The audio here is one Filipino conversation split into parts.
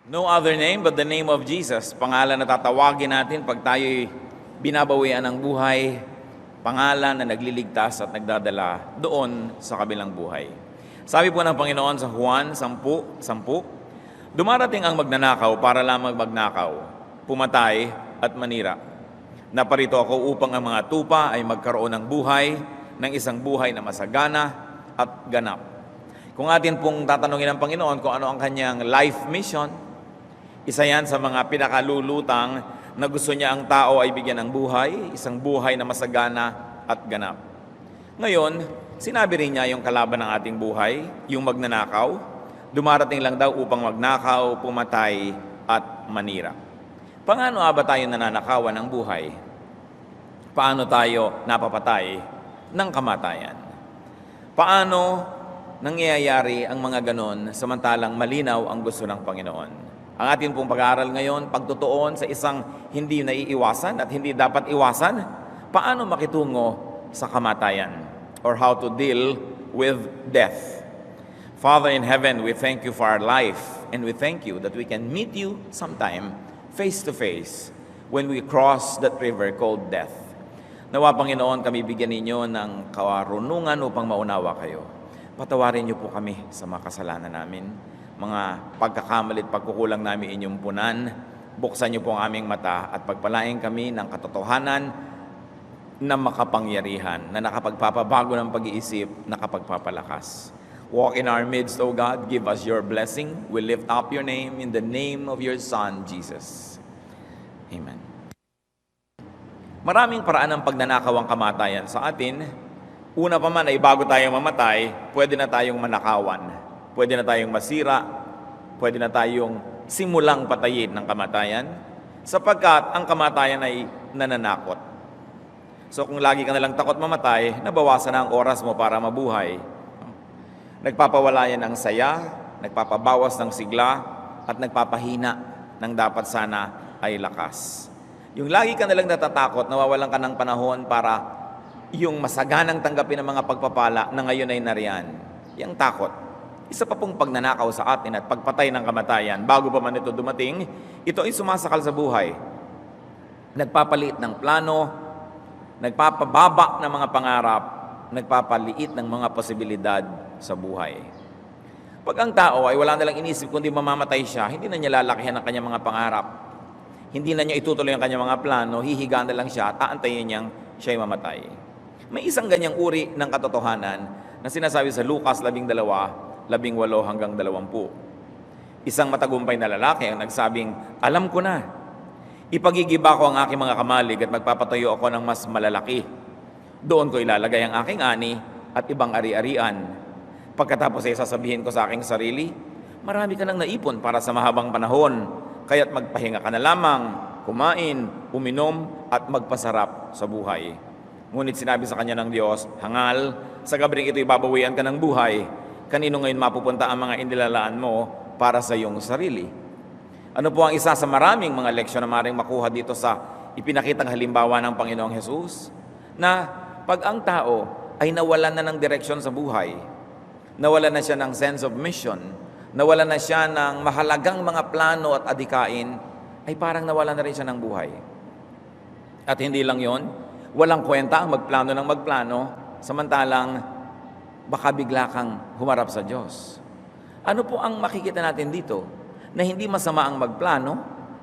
No other name but the name of Jesus. Pangalan na tatawagin natin pag tayo'y binabawian ng buhay. Pangalan na nagliligtas at nagdadala doon sa kabilang buhay. Sabi po ng Panginoon sa Juan 10:10, dumarating ang magnanakaw para lamang magnakaw, pumatay at manira. Naparito ako upang ang mga tupa ay magkaroon ng buhay, ng isang buhay na masagana at ganap. Kung atin pong tatanungin ng Panginoon kung ano ang kanyang life mission, isa yan sa mga pinakalulutang na gusto niya ang tao ay bigyan ng buhay, isang buhay na masagana at ganap. Ngayon, sinabi rin niya yung kalaban ng ating buhay, yung magnanakaw, dumarating lang daw upang magnakaw, pumatay at manira. Paano ba tayo nananakawan ng buhay? Paano tayo napapatay ng kamatayan? Paano nangyayari ang mga ganon samantalang malinaw ang gusto ng Panginoon? Ang ating pong pag-aaral ngayon, pagtutuon sa isang hindi naiiwasan at hindi dapat iwasan, paano makitungo sa kamatayan or how to deal with death. Father in heaven, we thank you for our life and we thank you that we can meet you sometime face to face when we cross that river called death. Nawa Panginoon, kami bigyan ninyo ng karunungan upang maunawa kayo. Patawarin niyo po kami sa mga kasalanan namin, mga pagkakamali at pagkukulang namin inyong punan. Buksan niyo po ang aming mata at pagpalain kami ng katotohanan na makapangyarihan, na nakapagpapabago ng pag-iisip, nakapagpapalakas. Walk in our midst, O God. Give us your blessing. We lift up your name in the name of your Son, Jesus. Amen. Maraming paraan ng pagnanakaw ang kamatayan sa atin. Una pa man ay bago tayong mamatay, pwede na tayong manakawan. Pwede na tayong masira, pwede na tayong simulang patayin ng kamatayan, sapagkat ang kamatayan ay nananakot. So kung lagi ka nalang takot mamatay, nabawasan na ang oras mo para mabuhay. Nagpapawala yan ng saya, nagpapabawas ng sigla, at nagpapahina ng dapat sana ay lakas. Yung lagi ka nalang natatakot, nawawalan ka ng panahon para yung masaganang tanggapin ng mga pagpapala na ngayon ay nariyan. Yung takot. Isa pa pong pagnanakaw sa atin at pagpatay ng kamatayan, bago pa man ito dumating, ito ay sumasakal sa buhay. Nagpapaliit ng plano, nagpapababa ng mga pangarap, nagpapaliit ng mga posibilidad sa buhay. Pag ang tao ay wala nalang inisip kundi mamamatay siya, hindi na niya lalakihan ang kanyang mga pangarap. Hindi na niya itutuloy ang kanyang mga plano, hihiga na lang siya, taantayin niyang siya'y mamatay. May isang ganyang uri ng katotohanan na sinasabi sa Lucas 12:18 hanggang 20. Isang matagumpay na lalaki ang nagsabing, "Alam ko na, ipagigiba ko ang aking mga kamalig at magpapatayo ako ng mas malalaki. Doon ko ilalagay ang aking ani at ibang ari-arian. Pagkatapos ay sasabihin ko sa aking sarili, marami ka nang naipon para sa mahabang panahon, kaya't magpahinga ka na lamang, kumain, uminom at magpasarap sa buhay." Ngunit sinabi sa kanya ng Diyos, "Hangal, sa gabing ito'y babawian ka ng buhay. Kanino ngayon mapupunta ang mga inilalaan mo para sa iyong sarili?" Ano po ang isa sa maraming mga leksyon na maaaring makuha dito sa ipinakitang halimbawa ng Panginoong Hesus? Na pag ang tao ay nawalan na ng direksyon sa buhay, nawalan na siya ng sense of mission, nawalan na siya ng mahalagang mga plano at adikain, ay parang nawalan na rin siya ng buhay. At hindi lang yon, walang kwenta ang magplano ng magplano, samantalang baka bigla kang humarap sa Diyos. Ano po ang makikita natin dito? Na hindi masama ang magplano,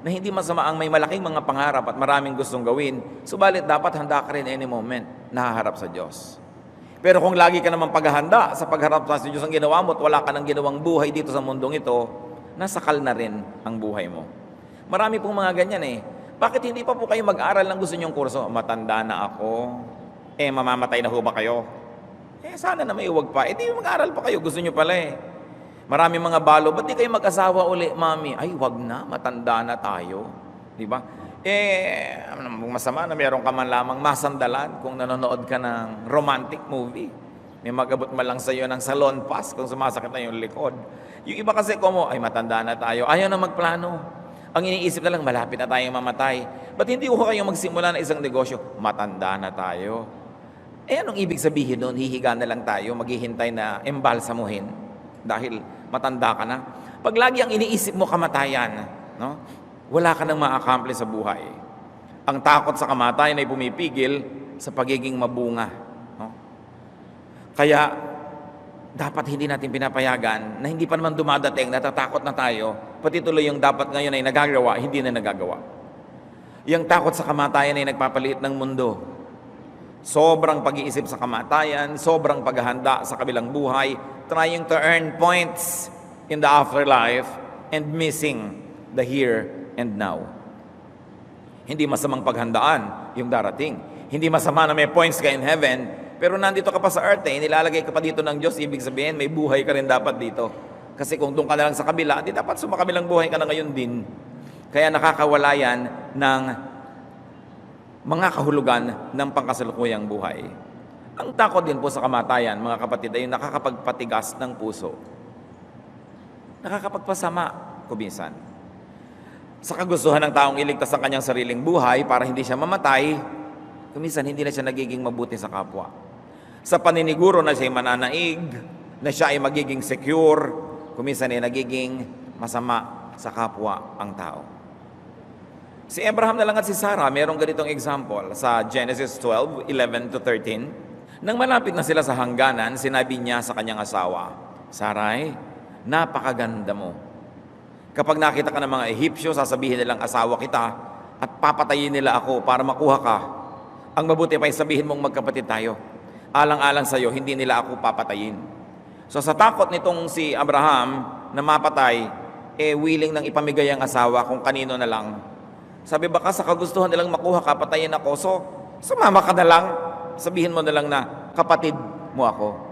na hindi masama ang may malaking mga pangarap at maraming gustong gawin, subalit dapat handa ka rin any moment na haharap sa Diyos. Pero kung lagi ka naman paghahanda sa pagharap sa Diyos ang ginawa mo at wala ka ng ginawang buhay dito sa mundong ito, nasakal na rin ang buhay mo. Marami pong mga ganyan eh. Bakit hindi pa po kayo mag-aral ng gusto nyong kurso? Matanda na ako. Mamamatay na ho ba kayo? Sana na may huwag pa. Di mag-aral pa kayo. Gusto nyo pala eh. Marami mga balo. Ba't di kayo mag-asawa uli, mami? Ay, wag na. Matanda na tayo. Di ba? Masama na meron ka man lamang masandalan kung nanonood ka ng romantic movie. May mag-abot man lang sa iyo ng salon pass kung sumasakit na yung likod. Yung iba kasi ay matanda na tayo. Ayaw na magplano. Ang iniisip na lang, malapit na tayong mamatay. Ba't hindi ko kayong magsimula ng isang negosyo? Matanda na tayo. Anong ibig sabihin doon? Hihiga na lang tayo, maghihintay na embalsamuhin dahil matanda ka na. Pag lagi ang iniisip mo kamatayan, no? Wala ka nang ma-accomplish sa buhay. Ang takot sa kamatayan ay pumipigil sa pagiging mabunga. No? Kaya, dapat hindi natin pinapayagan na hindi pa naman dumadating, natatakot na tayo, pati tuloy yung dapat ngayon ay nagagawa, hindi na nagagawa. Yung takot sa kamatayan ay nagpapaliit ng mundo. Sobrang pag-iisip sa kamatayan, sobrang paghahanda sa kabilang buhay, trying to earn points in the afterlife and missing the here and now. Hindi masamang paghandaan yung darating. Hindi masama na may points ka in heaven, pero nandito ka pa sa earth nilalagay ka pa dito ng Diyos, ibig sabihin may buhay ka rin dapat dito. Kasi kung doon ka na lang sa kabila, di dapat sumakabilang buhay ka na ngayon din. Kaya nakakawala yan ng mga kahulugan ng pangkasalukuyang buhay. Ang takot din po sa kamatayan, mga kapatid, ay nakakapagpatigas ng puso. Nakakapagpasama, kuminsan. Sa kagustuhan ng taong iligtas ang kanyang sariling buhay para hindi siya mamatay, kuminsan hindi na siya nagiging mabuti sa kapwa. Sa paniniguro na siya ay mananaig, na siya ay magiging secure, kuminsan ay nagiging masama sa kapwa ang tao. Si Abraham na lang at si Sarah, merong ganitong example sa Genesis 12:11-13. Nang malapit na sila sa hangganan, sinabi niya sa kanyang asawa, Sarai, napakaganda mo. Kapag nakita ka ng mga Ehipsyo, sasabihin nilang asawa kita at papatayin nila ako para makuha ka. Ang mabuti pa ay sabihin mong magkapatid tayo. Alang-alang sa iyo, hindi nila ako papatayin. So sa takot nitong si Abraham na mapatay, willing nang ipamigay ang asawa kung kanino na lang. Sabi baka sa kagustuhan nilang makuha ka, patayin ako. So sumama ka na lang, sabihin mo na lang na kapatid mo ako.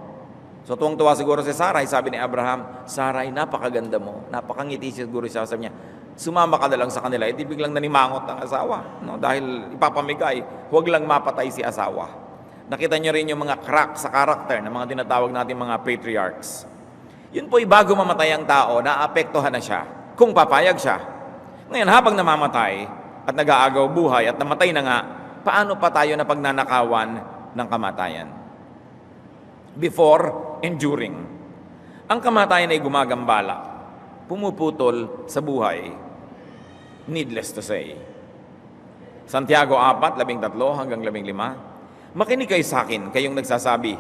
So tuwang-tuwa siguro si Sarai, sabi ni Abraham, Sarai, napakaganda mo, napakangiti siguro siya. Sabi niya, sumama ka na lang sa kanila. Di biglang nanimangot ang asawa, no? Dahil ipapamigay, huwag lang mapatay si asawa. Nakita niyo rin yung mga crack sa karakter ng mga tinatawag natin mga patriarchs. Yun po'y bago mamatay ang tao, naapektuhan na siya, kung papayag siya. Ngayon, habang namamatay at nag-aagaw buhay at namatay na nga, paano pa tayo na pagnanakawan ng kamatayan? Before and during. Ang kamatayan ay gumagambala, pumuputol sa buhay. Needless to say. Santiago 4:13-15. Makinig kayo sa akin, kayong nagsasabi,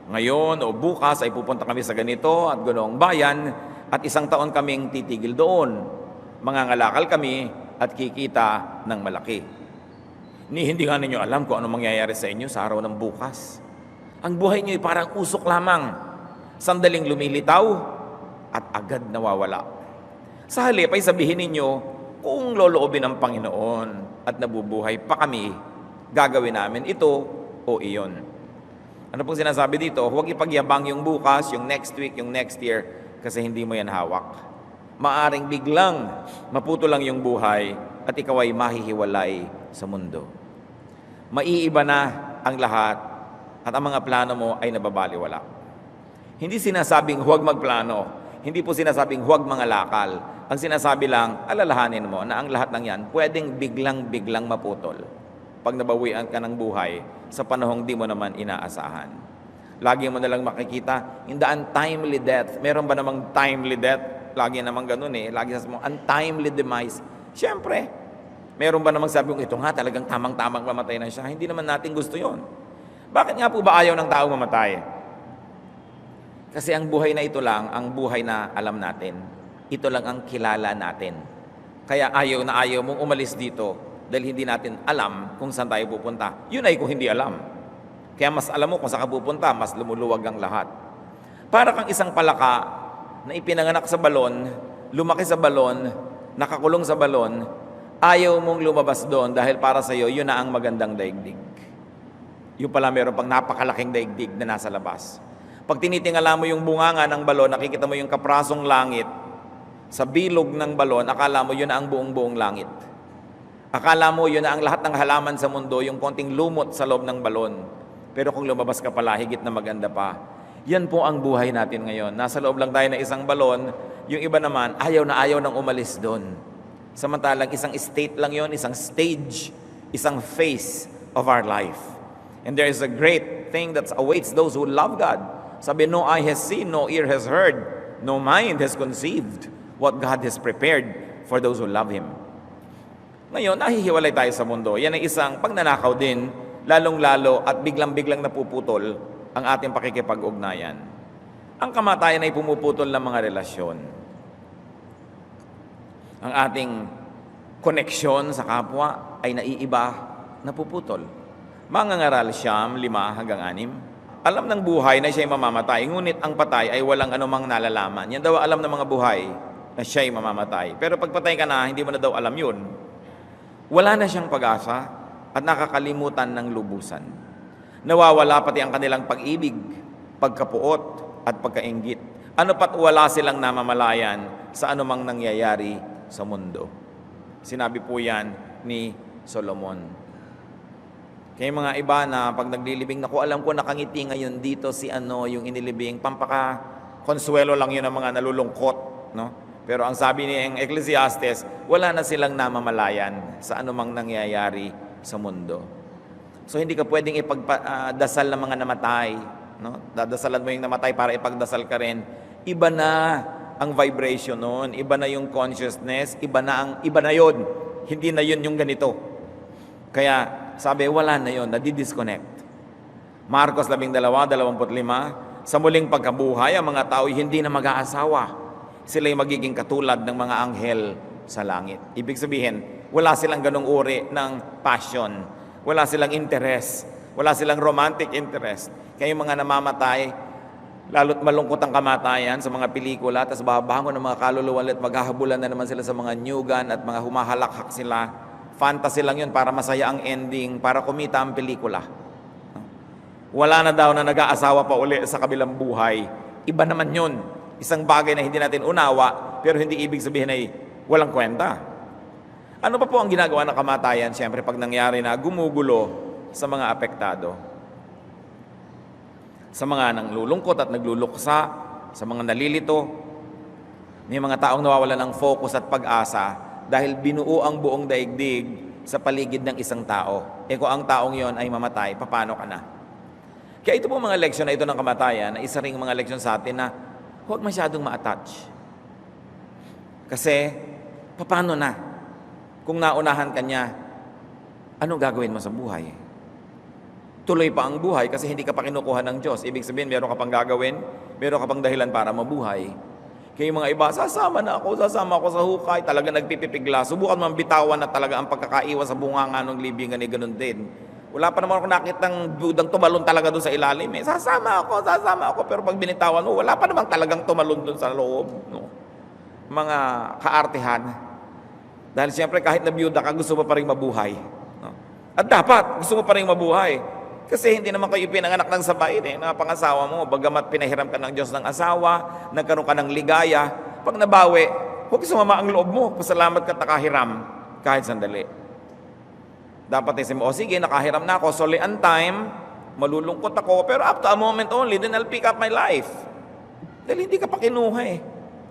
ngayon o bukas ay pupunta kami sa ganito at ganoong bayan at isang taon kaming titigil doon. Mangangalakal kami at kikita ng malaki. Hindi nga ninyo alam kung ano mangyayari sa inyo sa araw ng bukas. Ang buhay niyo ay parang usok lamang, sandaling lumilitaw at agad nawawala. Sa halip ay sabihin ninyo, kung loloobin ng Panginoon at nabubuhay pa kami, gagawin namin ito o iyon. Ano pong sinasabi dito? Huwag ipagyabang yung bukas, yung next week, yung next year, kasi hindi mo yan hawak. Maaring biglang maputo lang yung buhay at ikaw ay mahihiwalay sa mundo. Maiiba na ang lahat at ang mga plano mo ay nababaliwala. Hindi sinasabing huwag magplano. Hindi po sinasabing huwag mangalakal. Ang sinasabi lang, alalahanin mo na ang lahat ng yan pwedeng biglang maputol pag nabawian ka ng buhay sa panahong di mo naman inaasahan. Lagi mo nalang makikita, in the untimely death. Meron ba namang timely death? Lagi namang ganun Lagi sasabi mo, untimely demise. Siyempre, meron ba namang sabi ito nga talagang tamang-tamang mamatay na siya? Hindi naman natin gusto yon. Bakit nga po ba ayaw ng tao mamatay? Kasi ang buhay na ito lang, ang buhay na alam natin. Ito lang ang kilala natin. Kaya ayaw na ayaw mong umalis dito dahil hindi natin alam kung saan tayo pupunta. Yun ay kung hindi alam. Kaya mas alam mo kung saan ka pupunta, mas lumuluwag ang lahat. Para kang isang palaka na ipinanganak sa balon, lumaki sa balon, nakakulong sa balon, ayaw mong lumabas doon dahil para sa iyo, yun na ang magandang daigdig. Yung pala meron pang napakalaking daigdig na nasa labas. Pag tinitingala mo yung bunganga ng balon, nakikita mo yung kaprasong langit. Sa bilog ng balon, akala mo yun na ang buong-buong langit. Akala mo yun na ang lahat ng halaman sa mundo, yung konting lumot sa loob ng balon. Pero kung lumabas ka pala, higit na maganda pa. Yan po ang buhay natin ngayon. Nasa loob lang tayo ng isang balon, yung iba naman, ayaw na ayaw nang umalis doon. Samantalang isang state lang yon, isang stage, isang phase of our life. And there is a great thing that awaits those who love God. Sabi, no eye has seen, no ear has heard, no mind has conceived what God has prepared for those who love Him. Ngayon, nahihiwalay tayo sa mundo. Yan ay isang pagnanakaw din, lalong-lalo at biglang-biglang napuputol ang ating pakikipag-ugnayan. Ang kamatayan ay pumuputol ng mga relasyon. Ang ating koneksyon sa kapwa ay naiiba, napuputol. Mangangaral Siyam, 5-6. Alam ng buhay na siya'y mamamatay, ngunit ang patay ay walang anumang nalalaman. Yan daw alam ng mga buhay na siya'y mamamatay. Pero pag patay ka na, hindi mo na daw alam yun. Wala na siyang pag-asa at nakakalimutan ng lubusan. Nawawala pati ang kanilang pag-ibig, pagkapuot at pagkainggit. Ano pat wala silang namamalayan sa anumang nangyayari sa mundo. Sinabi po yan ni Solomon. Kaya mga iba na pag naglilibing, naku, alam ko nakangiti ngayon dito si yung inilibing, pampaka-konsuelo lang yun ng mga nalulungkot, no? Pero ang sabi ni Ecclesiastes, wala na silang namamalayan sa anumang nangyayari sa mundo. So hindi ka pwedeng ipagdasal ng mga namatay, no? Dadasalan mo yung namatay para ipagdasal ka rin. Iba na ang vibration noon, iba na yung consciousness, iba na yun. Hindi na yun yung ganito. Kaya sabi, wala na yun, nadi-disconnect. Marcos 12:25, sa muling pagkabuhay, ang mga tao hindi na mag-aasawa. Sila'y magiging katulad ng mga anghel sa langit. Ibig sabihin, wala silang ganong uri ng passion. Wala silang interest. Wala silang romantic interest. Kaya yung mga namamatay, lalo't malungkot ang kamatayan sa mga pelikula, tapos babangon ng mga kaluluwa at maghahabulan na naman sila sa mga nyugan at mga humahalakhak sila. Fantasy lang yun para masaya ang ending, para kumita ang pelikula. Wala na daw na nag-aasawa pa uli sa kabilang buhay. Iba naman yun. Isang bagay na hindi natin unawa, pero hindi ibig sabihin ay walang kwenta. Ano pa po ang ginagawa ng kamatayan? Siyempre, pag nangyari na, gumugulo sa mga apektado. Sa mga nanglulungkot at nagluluksa, sa mga nalilito, may mga taong nawawalan ng focus at pag-asa dahil binuo ang buong daigdig sa paligid ng isang tao. Kung ang taong yon ay mamatay, paano ka na? Kaya ito po mga leksyon na ito ng kamatayan, na isa ring mga leksyon sa atin na huwag masyadong ma-attach. Kasi, paano na? Kung naunahan ka niya, ano gagawin mo sa buhay? Tuloy pa ang buhay kasi hindi ka pa kinukuha ng Diyos. Ibig sabihin, meron ka pang gagawin, meron ka pang dahilan para mabuhay. Kaya yung mga iba, sasama ako sa hukay, talaga nagpipipigla. Subukan mo bitawan na talaga ang pagkakaiwan sa bunganga ng libingan ni ganun din. Wala pa naman ako nakitang budang tumalon talaga doon sa ilalim. Sasama ako. Pero pag binitawan mo, wala pa naman talagang tumalon doon sa loob. No? Mga kaartihan. Dahil siyempre kahit na biyuda ka, gusto mo pa rin mabuhay. No? At dapat, gusto mo pa rin mabuhay. Kasi hindi naman kayo pinanganak ng sabay. Pangasawa mo, bagamat pinahiram ka ng Diyos ng asawa, nagkaroon ka ng ligaya, pag nabawi, huwag sumama ang loob mo. Pasalamat ka nakahiram kahit sandali. Dapat isip mo, sige, nakahiram na ako, solely on time, malulungkot ako, pero up to a moment only, then I'll pick up my life. Dahil hindi ka pa kinuha eh.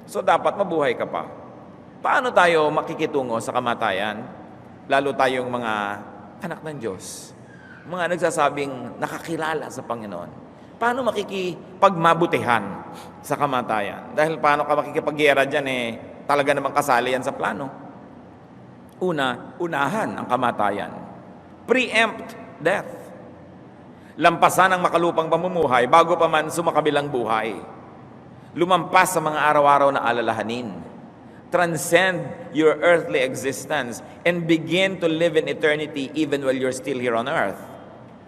So dapat mabuhay ka pa. Paano tayo makikitungo sa kamatayan? Lalo tayong mga anak ng Diyos. Mga nagsasabing nakakilala sa Panginoon. Paano makikipagmabutihan sa kamatayan? Dahil paano ka makikipagyera dyan talaga namang kasali yan sa plano. Unahan ang kamatayan. Preempt death. Lampasan ang makalupang pamumuhay bago pa man sumakabilang buhay. Lumampas sa mga araw-araw na alalahanin. Transcend your earthly existence and begin to live in eternity even while you're still here on earth.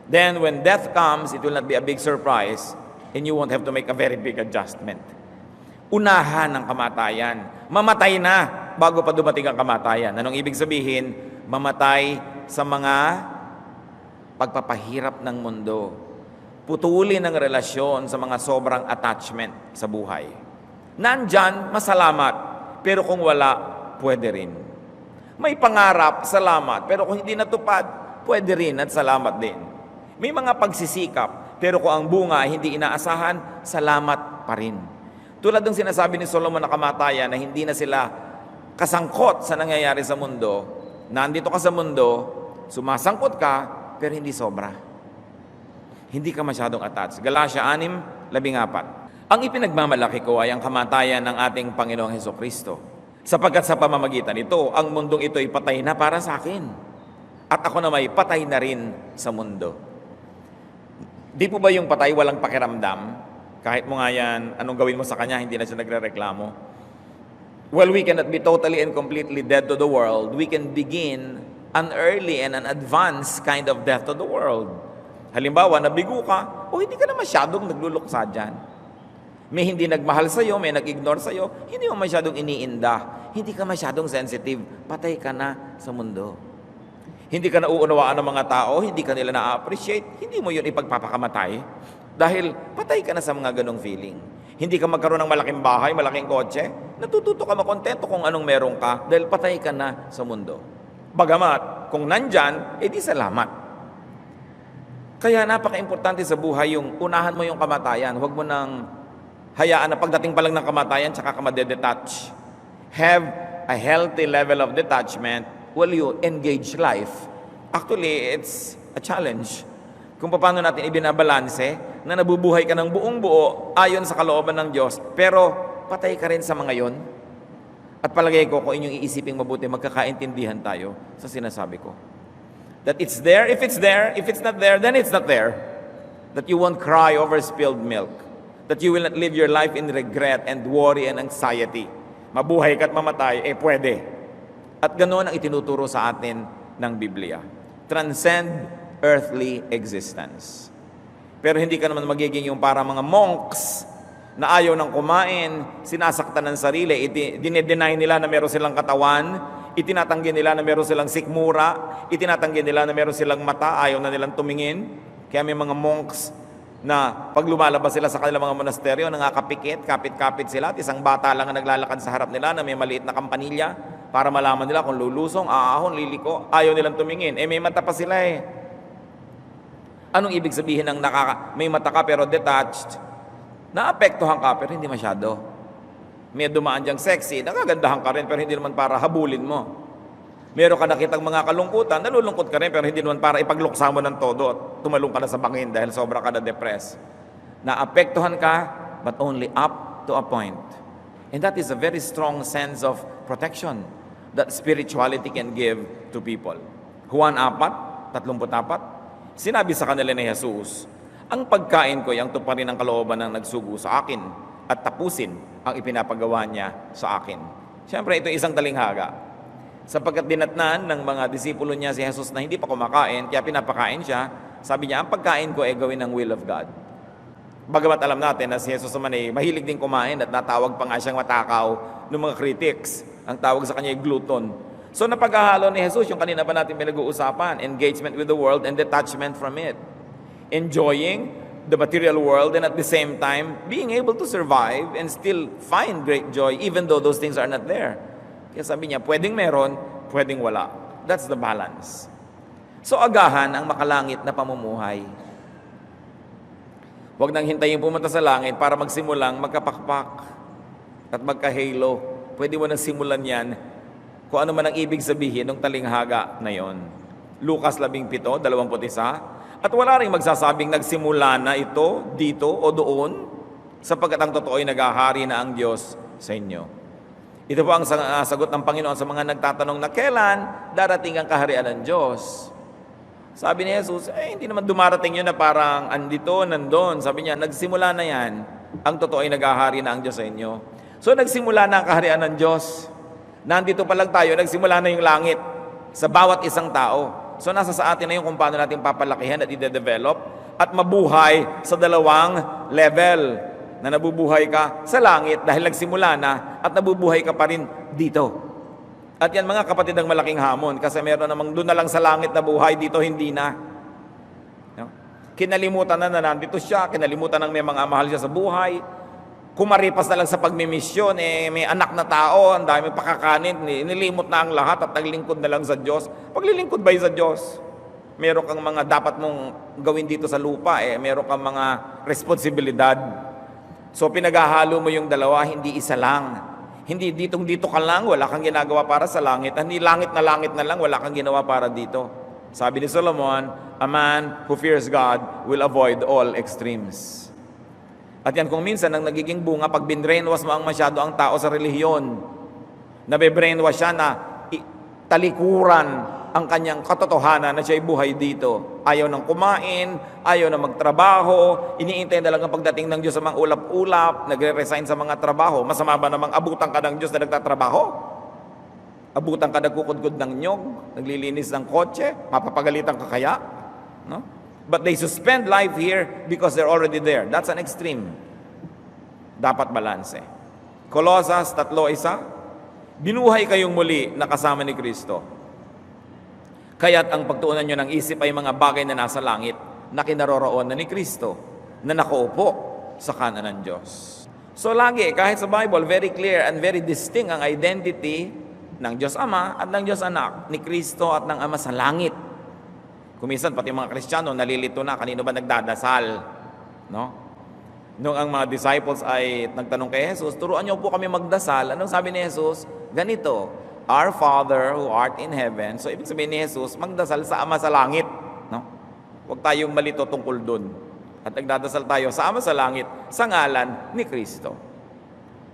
Then when death comes, it will not be a big surprise and you won't have to make a very big adjustment. Unahan ang kamatayan. Mamatay na bago pa dumating ang kamatayan. Anong ibig sabihin? Mamatay sa mga pagpapahirap ng mundo. Putulin ang relasyon sa mga sobrang attachment sa buhay. Nandyan, masalamat. Pero kung wala, pwede rin. May pangarap, salamat. Pero kung hindi natupad, pwede rin at salamat din. May mga pagsisikap, pero kung ang bunga ay hindi inaasahan, salamat pa rin. Tulad ng sinasabi ni Solomon na kamatayan na hindi na sila kasangkot sa nangyayari sa mundo. Nandito ka sa mundo, sumasangkot ka, pero hindi sobra. Hindi ka masyadong attached. Galatia 6:14. Ang ipinagmamalaki ko ay ang kamatayan ng ating Panginoong Hesukristo. Sapagkat sa pamamagitan nito, ang mundong ito ay patay na para sa akin. At ako na may patay na rin sa mundo. Di po ba yung patay walang pakiramdam? Kahit mo nga yan, anong gawin mo sa kanya, hindi na siya nagre-reklamo. Well, we cannot be totally and completely dead to the world. We can begin an early and an advanced kind of death to the world. Halimbawa, nabigo ka, o hindi ka na masyadong nagluluksa dyan. May hindi nagmahal sa'yo, may nag-ignore sa'yo, hindi mo masyadong iniinda, hindi ka masyadong sensitive, patay ka na sa mundo. Hindi ka nauunawaan ng mga tao, hindi ka nila na-appreciate, hindi mo yun ipagpapakamatay. Dahil patay ka na sa mga ganong feeling. Hindi ka magkaroon ng malaking bahay, malaking kotse, natututo ka makontento kung anong meron ka, dahil patay ka na sa mundo. Bagamat, kung nandyan, edi salamat. Kaya napaka-importante sa buhay yung unahan mo yung kamatayan, huwag mo nang hayaan na pagdating pa lang ng kamatayan, tsaka ka madedetach. Have a healthy level of detachment while you engage life. Actually, it's a challenge. Kung paano natin ibinabalanse na nabubuhay ka ng buong buo ayon sa kalooban ng Diyos, pero patay ka rin sa mga yon. At palagay ko, kung inyong iisiping mabuti, magkakaintindihan tayo sa sinasabi ko. That it's there, if it's there, if it's not there, then it's not there. That you won't cry over spilled milk. That you will not live your life in regret and worry and anxiety. Mabuhay ka't mamatay, pwede. At ganoon ang itinuturo sa atin ng Biblia. Transcend earthly existence. Pero hindi ka naman magiging yung para mga monks na ayaw ng kumain, sinasaktan ng sarili, dinedeny nila na meron silang katawan, itinatanggi nila na meron silang sikmura, itinatanggi nila na meron silang mata, ayaw na nilang tumingin. Kaya may mga monks na pag lumalabas sila sa kanilang mga monasteryo, nangakapikit, kapit-kapit sila, at isang bata lang ang naglalakad sa harap nila na may maliit na kampanilya para malaman nila kung lulusong, aahon, liliko, ayaw nilang tumingin. May mata pa sila Anong ibig sabihin ng may mata ka pero detached? Naapektuhan ka pero hindi masyado. May dumaan diyang sexy, nakagandahan ka rin pero hindi naman para habulin mo. Meron ka nakitang mga kalungkutan, nalulungkot ka rin pero hindi naman para ipagluksa mo ng todo at tumalong ka na sa bangin dahil sobra ka na depressed. Naapektuhan ka, but only up to a point. And that is a very strong sense of protection that spirituality can give to people. Juan 4:34, sinabi sa kanila ni Jesus, ang pagkain ko ay ang tuparin ng kalooban ng nagsugo sa akin at tapusin ang ipinapagawa niya sa akin. Siyempre, ito isang talinghaga. Sapagkat dinatnan ng mga disipulo niya si Jesus na hindi pa kumakain, kaya pinapakain siya, sabi niya, ang pagkain ko ay gawin ng will of God. Bagamat alam natin na si Jesus naman ay mahilig din kumain at natawag pa nga siyang matakaw ng mga critics. Ang tawag sa kanya ay glutton. So napaghahalo ni Jesus, yung kanina pa natin pinag-uusapan, engagement with the world and detachment from it. Enjoying the material world and at the same time, being able to survive and still find great joy even though those things are not there. Kaya sabi niya, pwedeng meron, pwedeng wala. That's the balance. So agahan ang makalangit na pamumuhay. Huwag nang hintayin pumunta sa langit para magsimulang magkapakpak at magkahalo. Pwede mo nang simulan yan kung ano man ang ibig sabihin ng talinghaga na yon. Lucas 17:21. At wala rin magsasabing nagsimula na ito, dito o doon, sapagkat ang totoo ay naghahari na ang Diyos sa inyo. Ito po ang sagot ng Panginoon sa mga nagtatanong na kailan darating ang kaharian ng Diyos. Sabi ni Jesus, hindi naman dumarating yun na parang andito, nandun. Sabi niya, nagsimula na yan. Ang totoo ay naghahari na ang Diyos sa inyo. So nagsimula na ang kaharian ng Diyos. Nandito pa lang tayo, nagsimula na yung langit sa bawat isang tao. So nasa sa atin na yung kung paano natin papalakihan at i-develop at mabuhay sa dalawang level na nabubuhay ka sa langit dahil nagsimula na at nabubuhay ka pa rin dito. At yan mga kapatid ang malaking hamon kasi meron namang doon na lang sa langit na buhay, dito hindi na. No? Kinalimutan na nandito siya, kinalimutan ng may mga mahal siya sa buhay. Kumaripas na lang sa pagmimisyon, may anak na tao, ang dami pakakanin, nilimot na ang lahat at naglingkod na lang sa Diyos. Paglilingkod ba sa Diyos? Meron kang mga dapat mong gawin dito sa lupa, meron kang mga responsibilidad. So pinaghahalo mo yung dalawa, hindi isa lang. Hindi dito ka lang, wala kang ginagawa para sa langit. Hindi langit na lang, wala kang ginawa para dito. Sabi ni Solomon, a man who fears God will avoid all extremes. At yan kung minsan ang nagiging bunga pag binrainwash mo ang masyado ang tao sa relihiyon. Nabe-brainwash siya na talikuran ang kanyang katotohanan na siya'y buhay dito. Ayaw nang kumain, ayaw na magtrabaho, iniintay na lang ang pagdating ng Diyos sa mga ulap-ulap, nagre-resign sa mga trabaho. Masama ba namang abutan ka ng Diyos na nagtatrabaho? Abutan ka nagkukudkod ng nyog, naglilinis ng kotse, mapapagalitan ka kaya? No? But they suspend life here because they're already there. That's an extreme. Dapat balanse. Colossus 3:1, binuhay kayong muli na kasama ni Kristo. Kaya't ang pagtuunan nyo ng isip ay mga bagay na nasa langit na kinaroroon na ni Kristo, na nakaupo sa kanan ng Diyos. So lagi, kahit sa Bible, very clear and very distinct ang identity ng Diyos Ama at ng Diyos Anak, ni Kristo at ng Ama sa langit. Kuminsan, pati mga Kristiyano, nalilito na, kanino ba nagdadasal? No? Nung ang mga disciples ay nagtanong kay Jesus, turuan niyo po kami magdasal. Anong sabi ni Jesus? Ganito, Our Father who art in heaven. So, ibig sabihin ni Jesus, magdasal sa Ama sa langit. No? Huwag tayong malito tungkol dun. At nagdadasal tayo sa Ama sa langit, sa ngalan ni Kristo.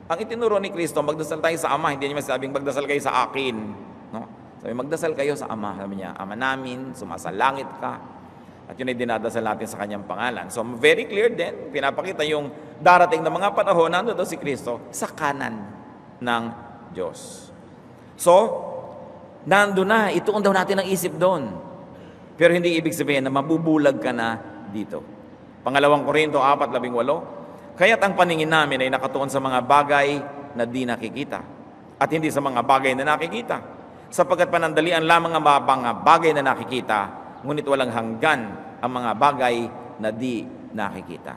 Ang itinuro ni Kristo, magdasal tayo sa Ama. Hindi niya masabing magdasal kayo sa akin. No? Sabi, magdasal kayo sa Ama. Sabi niya, Ama namin, sumasalangit ka. At yun ay dinadasal natin sa kanyang pangalan. So, very clear din, pinapakita yung darating na mga panahon, nando daw si Kristo sa kanan ng Diyos. So, nando na, ituon daw natin ang isip doon. Pero hindi ibig sabihin na mabubulag ka na dito. Pangalawang Korinto 4:18, kaya't ang paningin namin ay nakatuon sa mga bagay na di nakikita at hindi sa mga bagay na nakikita. Sapagkat panandalian lamang ang mga bagay na nakikita, ngunit walang hanggan ang mga bagay na di nakikita.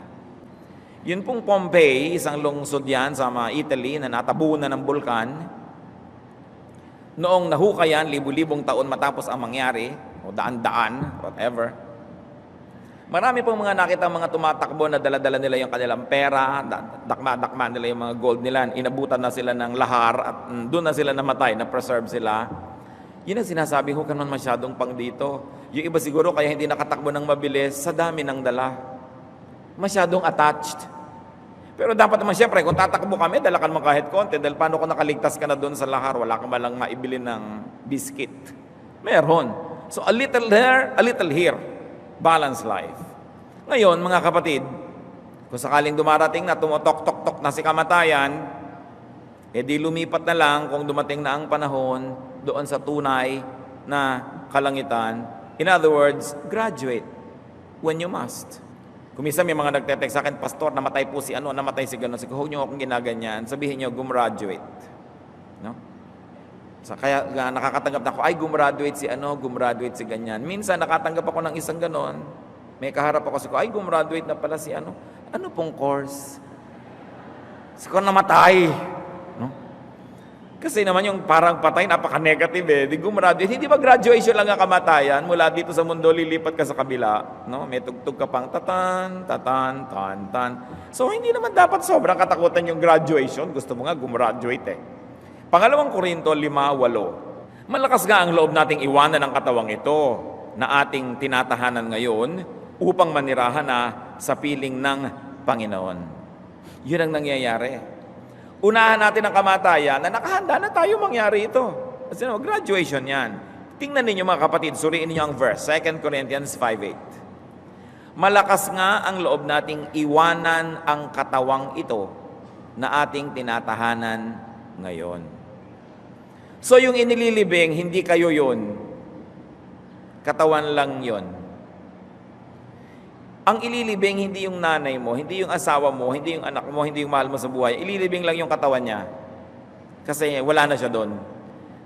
Yun pong Pompeii, isang lungsod yan sa Italy na natabunan ng bulkan. Noong nahukayan, libu-libong taon matapos ang mangyari, o daan-daan, whatever, marami pong mga nakita mga tumatakbo na dala-dala nila yung kanilang pera, dakma-dakma nila yung mga gold nila, inabutan na sila ng lahar at doon na sila namatay, na-preserve sila. Yun ang sinasabi ko, kanon masyadong pang dito. Yung iba siguro kaya hindi nakatakbo ng mabilis sa dami ng dala. Masyadong attached. Pero dapat naman siyempre, kung tatakbo kami, dala ka naman kahit konti, dahil paano kung nakaligtas ka na doon sa lahar, wala ka malang maibili ng biscuit. Meron. So a little there, a little here. Balanced life. Ngayon, mga kapatid, kung sakaling dumarating na, tumutok-tok-tok na si kamatayan, di lumipat na lang kung dumating na ang panahon doon sa tunay na kalangitan. In other words, graduate when you must. Kung minsan may mga nagte-text sa akin, Pastor, namatay po si ano, namatay si gano'n. Huwag niyo akong ginaganyan. Sabihin niyo, gumraduate. No? So, kaya nakakatanggap na ako, ay gumraduate si ano, gumraduate si ganyan. Minsan nakatanggap ako ng isang gano'n. May kaharap ako sa ko, ay gumraduate na pala si ano. Ano pong course? Si ko namatay. No? Kasi naman yung parang patay, napaka-negative eh. Di gumraduate. Hindi ba graduation lang ang kamatayan? Mula dito sa mundo, lilipat ka sa kabila. No? May tugtog ka pang tatan, tatan, tan, tan. So, hindi naman dapat sobrang katakutan yung graduation. Gusto mo nga gumraduate eh. Pangalawang Korinto 5:8. Malakas nga ang loob nating iwanan ang katawang ito na ating tinatahanan ngayon upang manirahan na sa piling ng Panginoon. Yun ang nangyayari. Unahan natin ang kamatayan na nakahanda na tayo mangyari ito. Kasi graduation yan. Tingnan ninyo mga kapatid, suriin niyo ang verse, 2 Corinthians 5:8. Malakas nga ang loob nating iwanan ang katawang ito na ating tinatahanan ngayon. So yung inililibing, hindi kayo yun. Katawan lang yun. Ang ililibing, hindi yung nanay mo, hindi yung asawa mo, hindi yung anak mo, hindi yung mahal mo sa buhay. Ililibing lang yung katawan niya. Kasi wala na siya doon.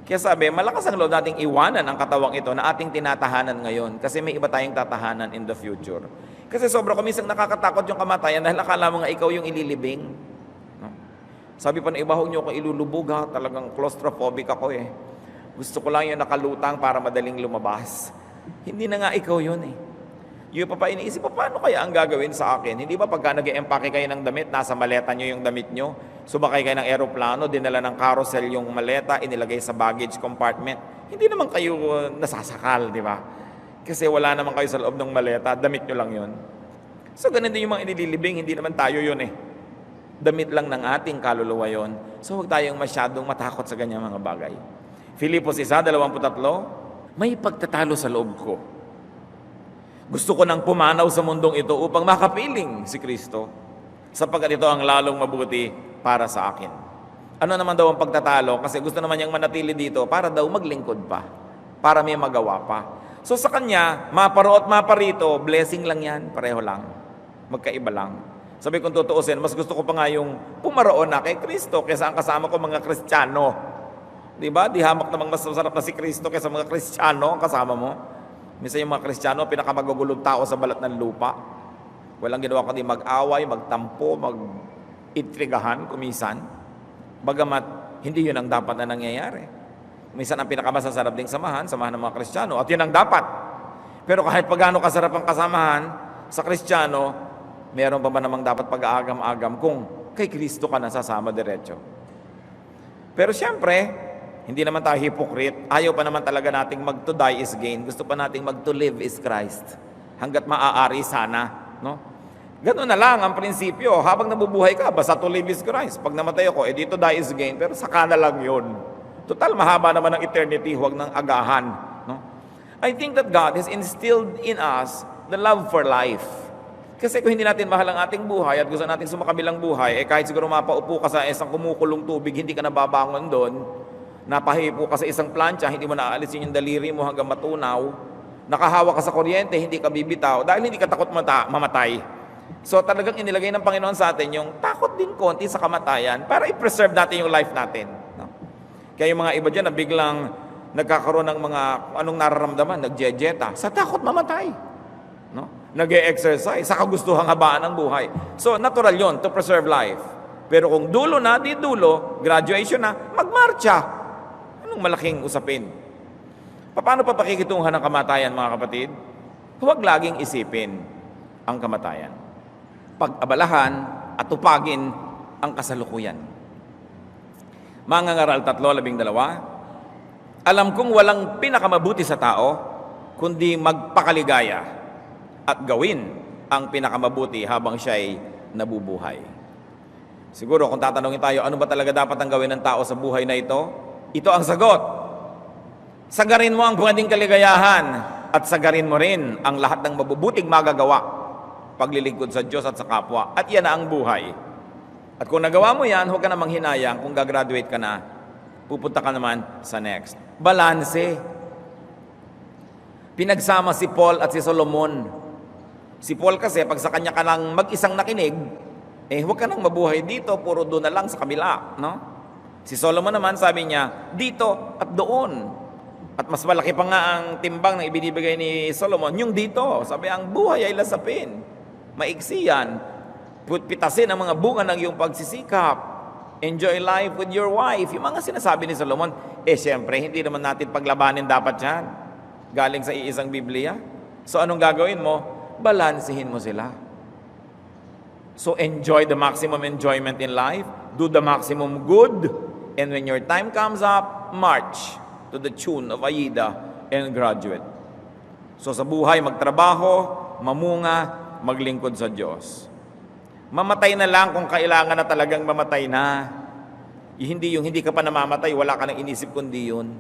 Kaya sabi, malakas ang loob nating iwanan ang katawang ito na ating tinatahanan ngayon. Kasi may iba tayong tatahanan in the future. Kasi sobra kumisang nakakatakot yung kamatayan dahil akala mo nga ikaw yung ililibing. Sabi pa ng iba, huwag niyo akong ilulubog ha. Talagang claustrophobic ako eh. Gusto ko lang yung nakalutang para madaling lumabas. Hindi na nga ikaw yun eh. Yung pa iniisip, paano kaya ang gagawin sa akin? Hindi ba pagka nag-empake kayo ng damit, nasa maleta nyo yung damit nyo, sumakay kayo ng aeroplano, dinala ng carousel yung maleta, inilagay sa baggage compartment. Hindi naman kayo nasasakal, di ba? Kasi wala naman kayo sa loob ng maleta, damit nyo lang yun. So ganun din yung mga inililibing, hindi naman tayo yun eh. Damit lang ng ating kaluluwa yun. So huwag tayong masyadong matakot sa ganyang mga bagay. Filipos 1:23, may pagtatalo sa loob ko. Gusto ko nang pumanaw sa mundong ito upang makapiling si Kristo, sapagkat ito ang lalong mabuti para sa akin. Ano naman daw ang pagtatalo? Kasi gusto naman niyang manatili dito para daw maglingkod pa, para may magawa pa. So sa kanya, maparo at maparito, blessing lang yan, pareho lang. Magkaiba lang. Sabi kong tutuusin, mas gusto ko pa nga yung pumaroon na kay Kristo kaysa ang kasama ko mga Kristiyano. Di ba? Di hamak namang mas masarap na si Kristo kaysa mga Kristiyano ang kasama mo. Minsan yung mga Kristiyano, pinakamagugulong tao sa balat ng lupa. Walang ginawa kundi mag-away, magtampo, mag-intrigahan, kumisan. Bagamat, hindi yun ang dapat na nangyayari. Minsan ang pinakamasasarap ding samahan ng mga Kristiyano, at yun ang dapat. Pero kahit pagano kasarap ang kasamahan sa Kristiyano, meron pa ba namang dapat pag-aagam-agam kung kay Kristo ka nasasama diretso? Pero siyempre, hindi naman tayo hypocrite. Ayaw pa naman talaga nating mag-to die is gain. Gusto pa nating mag-to live is Christ. Hanggat maaari sana. No? Ganun na lang ang prinsipyo. Habang nabubuhay ka, basta to live is Christ. Pag namatay ako, dito die is gain. Pero saka na lang yun. Total, mahaba naman ang eternity. Huwag nang agahan. No? I think that God has instilled in us the love for life. Kasi kung hindi natin mahal ang ating buhay at gusto natin sumakabilang buhay, kahit siguro mapaupo ka sa isang kumukulong tubig, hindi ka nababangon doon, napahipo ka sa isang plancha, hindi mo naaalisin yung daliri mo hanggang matunaw, nakahawa ka sa kuryente, hindi ka bibitaw, dahil hindi ka takot mamatay. So talagang inilagay ng Panginoon sa atin yung takot din konti sa kamatayan para i-preserve natin yung life natin. No? Kaya yung mga iba dyan na biglang nagkakaroon ng mga anong nararamdaman, nagjejeta, sa takot mamatay. No? Nag-e-exercise, sa kagustuhang habaan ng buhay. So natural yon to preserve life. Pero kung dulo na, di dulo, graduation na, magmarcha. Anong malaking usapin? Paano pa pakikitungan ng kamatayan, mga kapatid? Huwag laging isipin ang kamatayan. Pag-abalahan at tupagin ang kasalukuyan. Mga ngaral 3:12, alam kong walang pinakamabuti sa tao, kundi magpakaligaya at gawin ang pinakamabuti habang siya'y nabubuhay. Siguro kung tatanungin tayo, ano ba talaga dapat ang gawin ng tao sa buhay na ito? Ito ang sagot. Sagarin mo ang pwedeng kaligayahan at sagarin mo rin ang lahat ng mabubuting magagawa, paglilingkod sa Diyos at sa kapwa. At yan na ang buhay. At kung nagawa mo yan, huwag ka namang hinayang kung gagraduate ka na, pupunta ka naman sa next. Balanse. Pinagsama si Paul at si Solomon. Si Paul kasi, pag sa kanya ka lang mag-isang nakinig, huwag ka nang mabuhay dito, puro doon na lang sa kabila. No? Si Solomon naman, sabi niya, dito at doon. At mas malaki pa nga ang timbang na ibinibigay ni Solomon, yung dito. Sabi, ang buhay ay lasapin. Maiksi yan. Pitasin ang mga bunga ng iyong pagsisikap. Enjoy life with your wife. Yung mga sinasabi ni Solomon, siyempre, hindi naman natin paglabanin dapat yan. Galing sa iisang Biblia. So, anong gagawin mo? Balansehin mo sila. So, enjoy the maximum enjoyment in life. Do the maximum good. And when your time comes up, march to the tune of Aida and graduate. So, sa buhay, magtrabaho, mamunga, maglingkod sa Diyos. Mamatay na lang kung kailangan na talagang mamatay na. Hindi yung hindi ka pa namamatay, wala ka nang inisip kundi yun.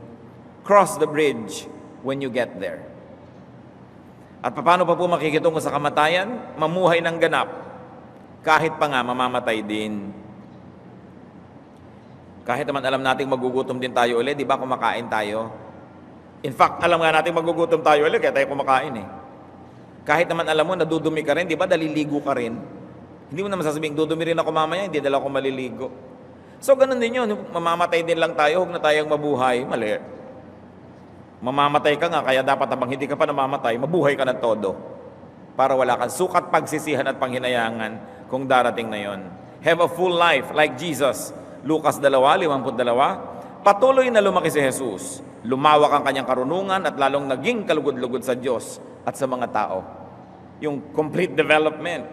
Cross the bridge when you get there. At paano pa po makikitungo sa kamatayan? Mamuhay ng ganap. Kahit pa nga mamamatay din. Kahit naman alam nating magugutom din tayo ulit, di ba kumakain tayo? In fact, alam nga nating magugutom tayo ulit, kaya tayo kumakain eh. Kahit naman alam mo, nadudumi ka rin, di ba? Daliligo ka rin. Hindi mo naman sasabihin, dudumi rin ako mamaya, hindi dala ako maliligo. So, ganun din yun. Mamamatay din lang tayo, huwag na tayong mabuhay. Mali. Mamamatay ka nga, kaya dapat habang hindi ka pa namamatay, mabuhay ka na todo. Para wala kang sukat, pagsisihan at panghinayangan kung darating na yon. Have a full life like Jesus. Lucas 2:52. Patuloy na lumaki si Jesus. Lumawak ang kanyang karunungan at lalong naging kalugod-lugod sa Diyos at sa mga tao. Yung complete development.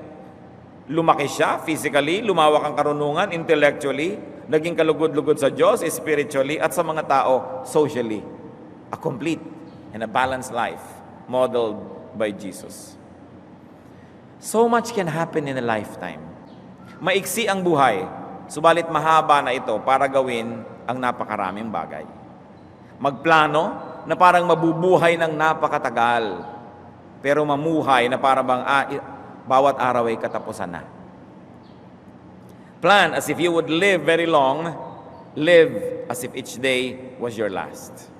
Lumaki siya physically, lumawak ang karunungan intellectually, naging kalugod-lugod sa Diyos spiritually at sa mga tao socially. A complete and a balanced life modeled by Jesus. So much can happen in a lifetime. Maiksi ang buhay, subalit mahaba na ito para gawin ang napakaraming bagay. Magplano na parang mabubuhay ng napakatagal, pero mamuhay na para bang bawat araw ay katapusan na. Plan as if you would live very long, live as if each day was your last.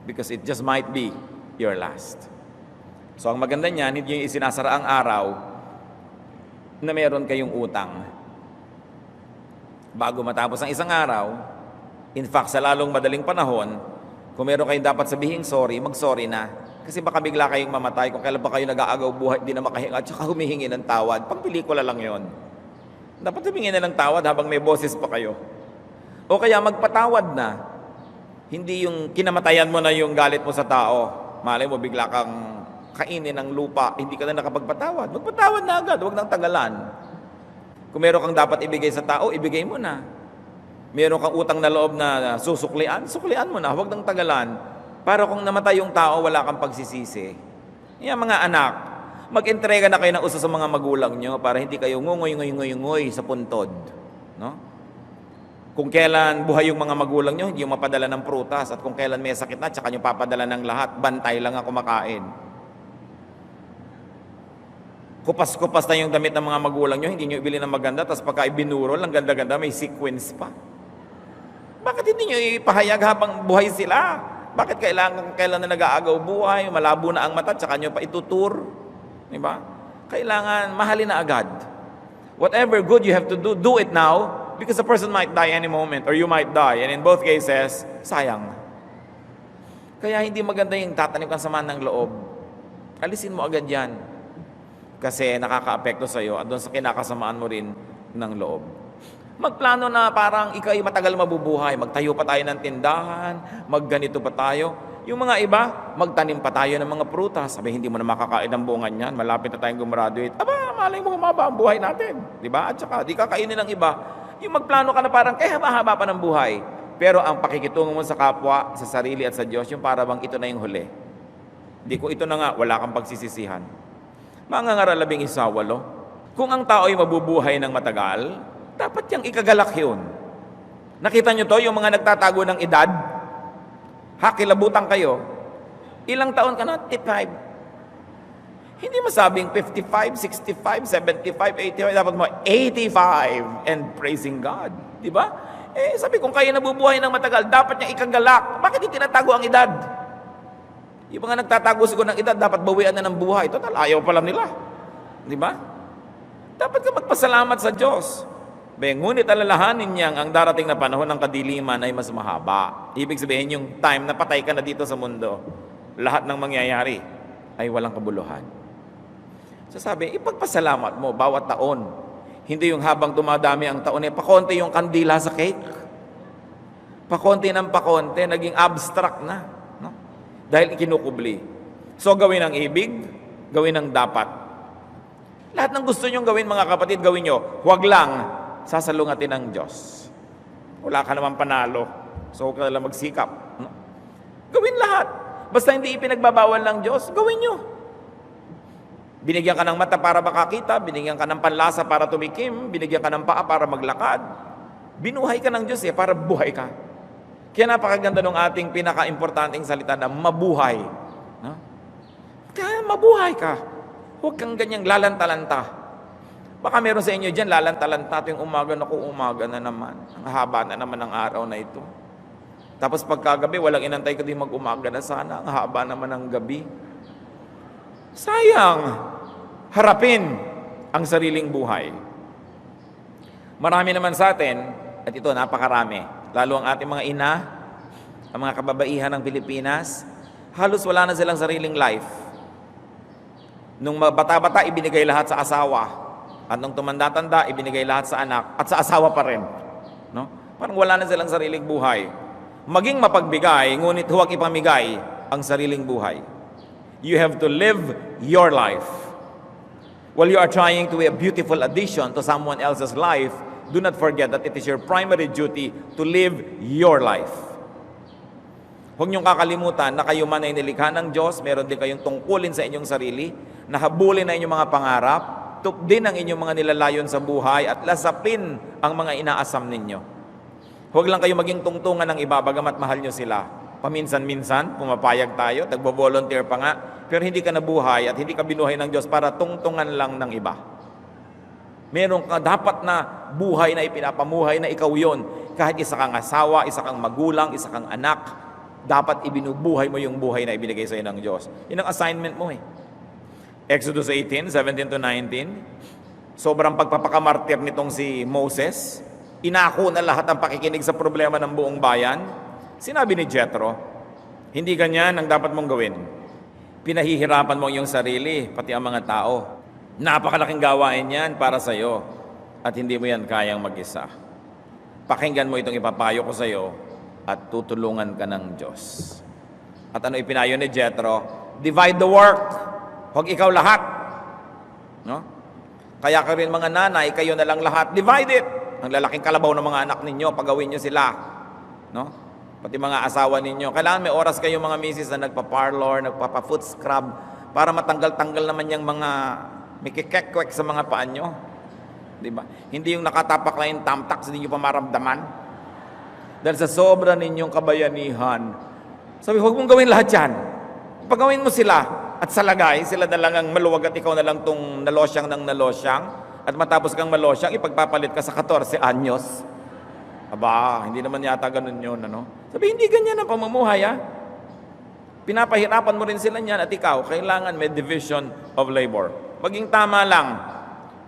Because it just might be your last. So ang maganda niyan, hindi yung isinasara ang araw na meron kayong utang. Bago matapos ang isang araw, in fact, sa lalong madaling panahon, kung meron kayong dapat sabihin sorry, mag-sorry na. Kasi baka bigla kayong mamatay kung kailan pa kayo nag-aagaw buhay, di na makahinga, at saka humihingi ng tawad. Pang pelikula lang yon. Dapat humingi na ng tawad habang may boses pa kayo. O kaya magpatawad na. Hindi yung kinamatayan mo na yung galit mo sa tao. Malay mo, bigla kang kainin ng lupa, hindi ka na nakapagpatawad. Magpatawad na agad, huwag nang tagalan. Kung meron kang dapat ibigay sa tao, ibigay mo na. Meron kang utang na loob na suklian mo na, huwag nang tagalan. Para kung namatay yung tao, wala kang pagsisisi. Yan mga anak, mag-entrega na kayo ng uso sa mga magulang nyo para hindi kayo ngungoy sa puntod. No? Kung kailan buhay yung mga magulang nyo, hindi yung mapadala ng prutas. At kung kailan may sakit na, tsaka nyo papadala ng lahat, bantay lang ang kumakain. Kupas-kupas na yung damit ng mga magulang nyo, hindi nyo ibili ng maganda, tapos pagka ibinurol, ang ganda-ganda, may sequence pa. Bakit hindi nyo ipahayag habang buhay sila? Bakit kailan na nag-aagaw buhay, malabo na ang mata, tsaka nyo pa itutur? Diba? Kailangan mahalin na agad. Whatever good you have to do, do it now, because the person might die any moment, or you might die, and in both cases, sayang. Kaya hindi maganda yung tatanim kang sama ng loob. Alisin mo agad yan. Kasi nakaka-apekto sa'yo at doon sa kinakasamaan mo rin ng loob. Magplano na parang ikaw ay matagal mabubuhay. Magtayo pa tayo ng tindahan, magganito pa tayo. Yung mga iba, magtanim pa tayo ng mga prutas. Sabi, hindi mo na makakain ng bungan yan. Malapit na tayong gumraduate. Aba, malay mo humaba ang buhay natin. Diba? At saka, di kakainin ng iba. Yung magplano ka na parang, haba-haba pa ng buhay. Pero ang pakikitungo mo sa kapwa, sa sarili at sa Diyos, yung para bang ito na yung huli. Di ko ito na nga, wala kang pagsisisihan. Mga ngaralabing 18, kung ang tao ay mabubuhay ng matagal, dapat yang ikagalak yun. Nakita nyo to, yung mga nagtatago ng edad, hakilabutan kayo, ilang taon ka na? 55. Hindi masabing 55, 65, 75, 85, dapat mo 85 and praising God. Di ba? Sabi, kung kayo nabubuhay ng matagal, dapat niyang ikagalak. Bakit hindi tinatago ang edad? Yung mga nagtatago siguro ng edad, dapat bawian na ng buhay. Total, ayaw pa lang nila. Di ba? Dapat ka magpasalamat sa Diyos. Ngunit alalahanin niyang ang darating na panahon ng kadiliman ay mas mahaba. Ibig sabihin yung time na patay ka na dito sa mundo, lahat ng mangyayari ay walang kabuluhan. So sabi, ipagpasalamat mo bawat taon. Hindi yung habang dumadami ang taon, pakonti yung kandila sa cake. Pakonti ng pakonti, naging abstract na. No? Dahil ikinukubli. So gawin ang ibig, gawin ang dapat. Lahat ng gusto nyong gawin mga kapatid, gawin nyo. Huwag lang sasalungatin ng Diyos. Wala ka naman panalo. So huwag ka lang magsikap. No? Gawin lahat. Basta hindi ipinagbabawal ng Diyos, gawin nyo. Binigyan ka ng mata para makakita, binigyan ka ng panlasa para tumikim, binigyan ka ng paa para maglakad. Binuhay ka ng Diyos para buhay ka. Kaya napakaganda ng ating pinaka-importanting salita na mabuhay. No? Kaya mabuhay ka. Huwag kang ganyang lalanta-lanta. Baka meron sa inyo dyan, lalanta-lanta tuwing umaga na naman. Ang haba na naman ng araw na ito. Tapos pagkagabi, walang inantay ko din mag-umaga na sana. Ang haba naman ng gabi. Sayang. Harapin ang sariling buhay. Marami naman sa atin, at ito napakarami, lalo ang ating mga ina, ang mga kababaihan ng Pilipinas, halos wala na silang sariling life. Nung bata-bata, ibinigay lahat sa asawa. At nung tumanda-tanda, ibinigay lahat sa anak at sa asawa pa rin. No? Parang wala na silang sariling buhay. Maging mapagbigay, ngunit huwag ipamigay ang sariling buhay. You have to live your life. While you are trying to be a beautiful addition to someone else's life, do not forget that it is your primary duty to live your life. Huwag niyong kakalimutan na kayo man ay nilikha ng Diyos, meron din kayong tungkulin sa inyong sarili, na habulin na inyong mga pangarap, tupdin ang inyong mga nilalayon sa buhay at lasapin ang mga inaasam ninyo. Huwag lang kayo maging tungtungan ng iba, bagamat mahal nyo sila. Paminsan-minsan, pumapayag tayo, tagbo-volunteer pa nga, pero hindi ka nabuhay at hindi ka binuhay ng Diyos para tungtungan lang ng iba. Meron ka dapat na buhay na ipinapamuhay na ikaw yon. Kahit isa kang asawa, isa kang magulang, isa kang anak, dapat ibinubuhay mo yung buhay na ibinigay sa iyo ng Diyos. Yun ang assignment mo eh. Exodus 18, 17 to 19, sobrang pagpapakamartir nitong si Moses, inako na lahat ang pakikinig sa problema ng buong bayan. Sinabi ni Jethro, hindi ganyan ang dapat mong gawin. Pinahihirapan mo yung sarili, pati ang mga tao. Napakalaking gawain yan para sa iyo at hindi mo yan kayang mag-isa. Pakinggan mo itong ipapayo ko sa iyo at tutulungan ka ng Diyos. At ano ipinayo ni Jethro? Divide the work. Huwag ikaw lahat. No? Kaya kayo rin mga nanay, kayo na lang lahat. Divide it. Ang lalaking kalabaw ng mga anak ninyo, pagawin nyo sila. No? Pati mga asawa ninyo. Kailangan may oras kayo mga misis na nagpa-parlor, nagpapa-foot scrub para matanggal-tanggal naman yung mga may kikekwek sa mga paan nyo. Diba? Hindi yung nakatapak lang yung tamtak, hindi nyo pa maramdaman. Dahil sa sobra ninyong kabayanihan, sabi, huwag mong gawin lahat yan. Pagawin mo sila. At sa lagay, sila na lang ang maluwag at ikaw na lang itong nalosyang ng nalosyang. At matapos kang malosyang, ipagpapalit ka sa 14 anyos. Aba, hindi naman yata ganun yun, ano? Sabi, hindi ganyan ang pamumuhay, ha? Pinapahirapan mo rin sila niyan at ikaw, kailangan may division of labor. Maging tama lang.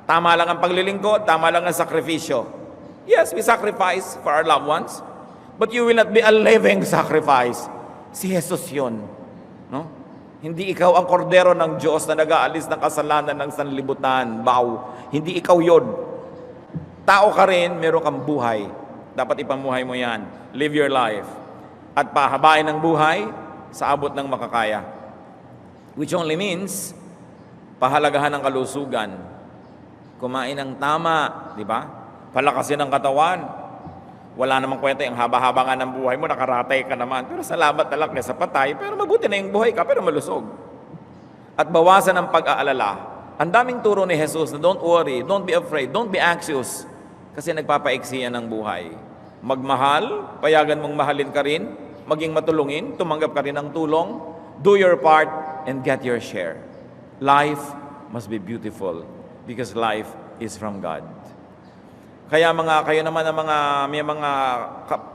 Tama lang ang paglilingkod, tama lang ang sakripisyo. Yes, we sacrifice for our loved ones, but you will not be a living sacrifice. Si Jesus yun, no? Hindi ikaw ang kordero ng Diyos na nag-aalis ng kasalanan ng sanlibutan. Bow. Hindi ikaw yun. Tao ka rin, meron kang buhay. Dapat ipamuhay mo yan. Live your life. At pahabain ang buhay sa abot ng makakaya. Which only means, pahalagahan ng kalusugan. Kumain ng tama, di ba? Palakasin ang katawan. Wala namang kwenta yung haba-haba nga ng buhay mo, nakaratay ka naman. Pero salamat na lang sa patay, pero mabuti na yung buhay ka, pero malusog. At bawasan ang pag-aalala. Ang daming turo ni Jesus na don't worry, don't be afraid, don't be anxious. Kasi nagpapaiksi yan ng buhay. Magmahal, payagan mong mahalin ka rin, maging matulungin, tumanggap ka rin ng tulong, do your part, and get your share. Life must be beautiful because life is from God. Kaya kayo naman ang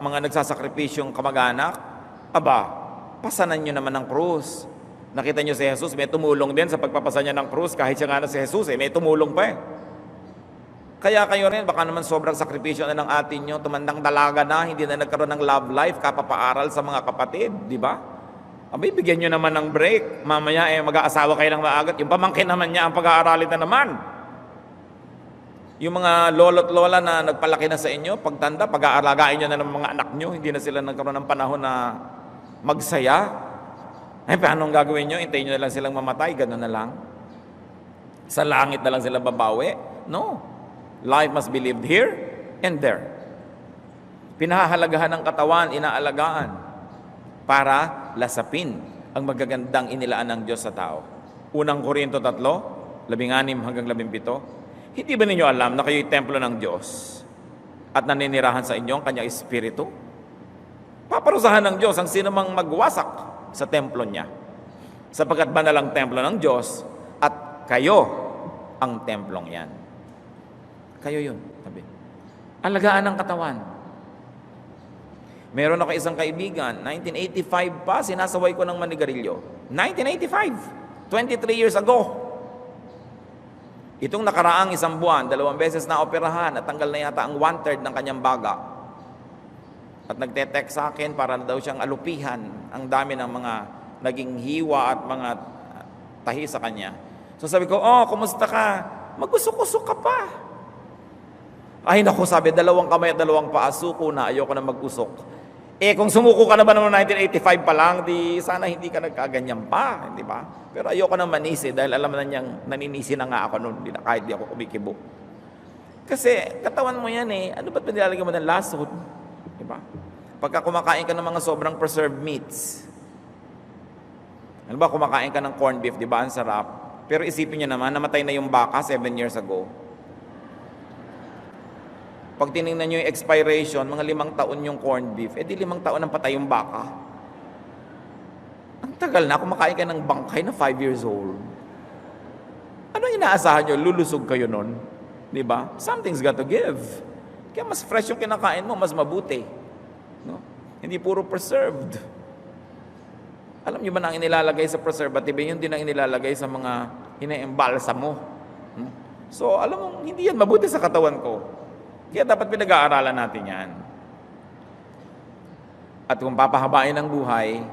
mga nagsasakripisyong kamag-anak, aba, pasanan nyo naman ng krus. Nakita nyo si Jesus, may tumulong din sa pagpapasa niya ng krus, kahit siya nga na si Jesus, may tumulong pa eh. Kaya kayo rin, baka naman sobrang sakripisyo na ng atin nyo, tumandang dalaga na, hindi na nagkaroon ng love life, kapapaaral sa mga kapatid, di ba? Abay, bigyan nyo naman ng break. Mamaya mag-aasawa kayo ng maagat. Yung pamangkin naman niya ang pag-aaralin na naman. Yung mga lolo't lola na nagpalaki na sa inyo, pagtanda, pag-aaragain nyo na ng mga anak nyo, hindi na sila nagkaroon ng panahon na magsaya. Paano ang gagawin nyo? Hintayin nyo na lang silang mamatay, gano'n na lang. Sa langit na lang sila babawi? No. Life must be lived here and there. Pinahahalagahan ng katawan, inaalagaan para lasapin ang magagandang inilaan ng Diyos sa tao. Unang Korinto 3, 16 hanggang 17. Hindi ba ninyo alam na kayo'y templo ng Diyos at naninirahan sa inyo ang Kanyang Espiritu? Paparusahan ng Diyos ang sinumang magwasak sa templo niya. Sapagkat banal ang templo ng Diyos at kayo ang templong yan. Kayo yun. Sabi. Alagaan ng katawan. Meron ako isang kaibigan, 1985 pa, sinasaway ko ng manigarilyo. 1985, 23 years ago. Itong nakaraang isang buwan, 2 beses na operahan at tanggal na yata ang 1/3 ng kanyang baga. At nagte-text sa akin para na daw siyang alupihan. Ang dami ng mga naging hiwa at mga tahi sa kanya. So sabi ko, kumusta ka? Magusok-usok ka pa. Ay naku, sabi, 2 kamay at 2 paa, suko na, ayoko na mag-usok. Kung sumuko ka na ba noong 1985 pa lang, di sana hindi ka nagkaganyan pa, di ba? Pero ayoko na manisi dahil alam na niyang naninisi na nga ako noon, kahit di ako kumikibo. Kasi katawan mo yan ano ba't nilalagyan mo ng lasod? Di ba? Pagka kumakain ka ng mga sobrang preserved meats, ano ba, kumakain ka ng corned beef, di ba? Ang sarap. Pero isipin niyo naman, namatay na yung baka 7 years ago. Pag tinignan niyo yung expiration, mga 5 taon yung corned beef, di 5 taon ang patay yung baka. Ang tagal na, kumakain ka ng bangkay na 5 years old. Ano inaasahan niyo? Lulusog kayo nun? Di ba? Something's got to give. Kaya mas fresh yung kinakain mo, mas mabuti. No? Hindi puro preserved. Alam niyo ba na ang inilalagay sa preservative, yun din ang inilalagay sa mga ine-embalsa mo. So, alam mo, hindi yan mabuti sa katawan ko. Kaya dapat pinag-aaralan natin yan. At kung papahabain ang buhay,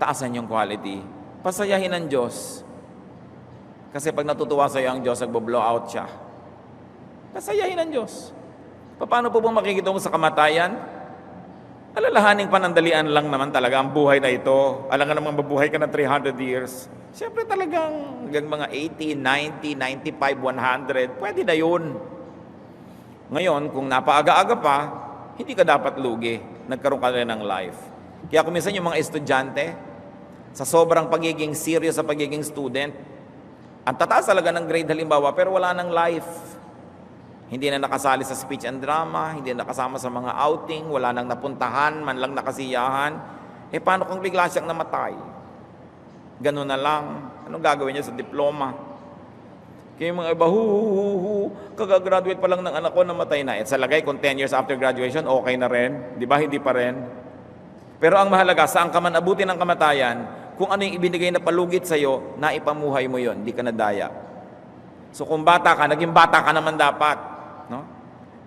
taasan yung quality. Pasayahin ng Diyos. Kasi pag natutuwa sa'yo ang Diyos, nagbo-blow out siya. Pasayahin ng Diyos. Paano po bang makikita mo sa kamatayan? Alalahaning panandalian lang naman talaga ang buhay na ito. Alam nga namang mabuhay ka ng 300 years. Siyempre talagang hanggang mga 80, 90, 95, 100, pwede na yun. Ngayon, kung napaaga-aga pa, hindi ka dapat lugi. Nagkaroon ka rin ng life. Kaya kung minsan yung mga estudyante, sa sobrang pagiging serious sa pagiging student, ang tataas talaga ng grade halimbawa, pero wala ng life. Hindi na nakasali sa speech and drama, hindi na nakasama sa mga outing, wala nang napuntahan, man lang nakasiyahan. Paano kung bigla siyang namatay? Ganun na lang. Anong gagawin niya sa diploma? Kaya yung mga iba, kagagraduate pa lang ng anak ko, namatay na. At sa lagay, kung 10 years after graduation, okay na rin. Di ba? Hindi pa rin. Pero ang mahalaga, saan ka man abutin ng kamatayan, kung ano yung ibinigay na palugit sa'yo, naipamuhay mo yon, di ka nadaya. So kung bata ka, naging bata ka naman dapat. No?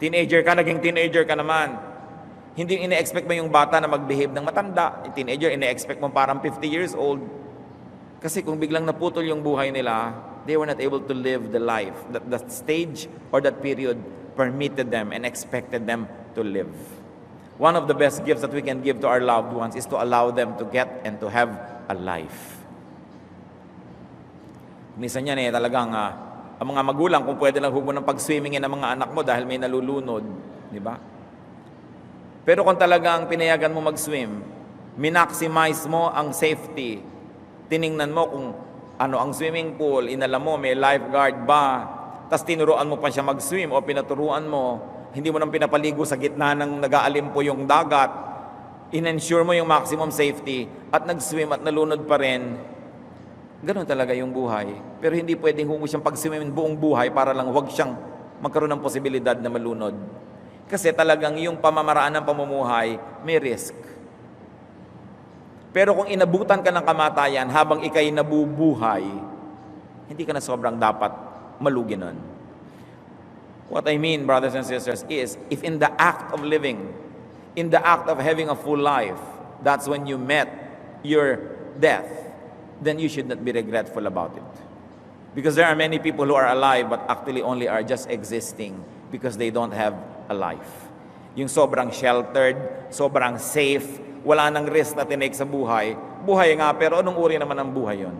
Teenager ka, naging teenager ka naman. Hindi ine-expect mo yung bata na mag-behave ng matanda. Yung teenager, ine-expect mo parang 50 years old. Kasi kung biglang naputol yung buhay nila, they were not able to live the life that the stage or that period permitted them and expected them to live. One of the best gifts that we can give to our loved ones is to allow them to get and to have a life. Minsan yan talagang ang mga magulang, kung pwede lang huwag mo ng pag-swimmingin ng mga anak mo dahil may nalulunod. Di ba? Pero kung talagang pinayagan mo mag-swim, minaximize mo ang safety. Tiningnan mo kung ano ang swimming pool, inalam mo may lifeguard ba, tas tinuruan mo pa siya mag-swim o pinaturuan mo, hindi mo nang pinapaligo sa gitna ng nag-aalimpo yung dagat, in-ensure mo yung maximum safety at nag-swim at nalunod pa rin. Ganon talaga yung buhay. Pero hindi pwedeng huwag siyang pag-swimin buong buhay para lang huwag siyang magkaroon ng posibilidad na malunod. Kasi talagang yung pamamaraan ng pamumuhay may risk. Pero kung inabutan ka ng kamatayan habang ikay nabubuhay, hindi ka na sobrang dapat malugi nun. What I mean, brothers and sisters, is if in the act of living, in the act of having a full life, that's when you met your death, then you should not be regretful about it. Because there are many people who are alive but actually only are just existing because they don't have a life. Yung sobrang sheltered, sobrang safe, wala nang risk na tinake sa buhay. Buhay nga, pero anong uri naman ng buhay yon?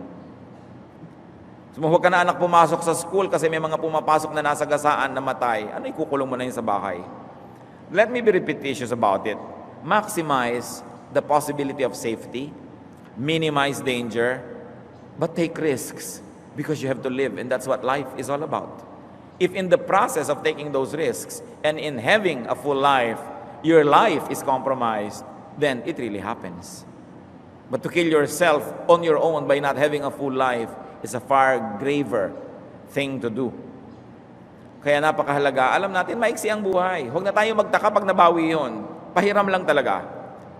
So, huwag ka na anak pumasok sa school kasi may mga pumapasok na nasa gasaan na matay. Ano ikukulong mo na yun sa bahay? Let me be repetitious about it. Maximize the possibility of safety, minimize danger, but take risks because you have to live, and that's what life is all about. If in the process of taking those risks and in having a full life, your life is compromised, then it really happens. But to kill yourself on your own by not having a full life is a far graver thing to do. Kaya napakahalaga, alam natin, maiksi ang buhay. Huwag na tayo magtaka pag nabawi yun. Pahiram lang talaga.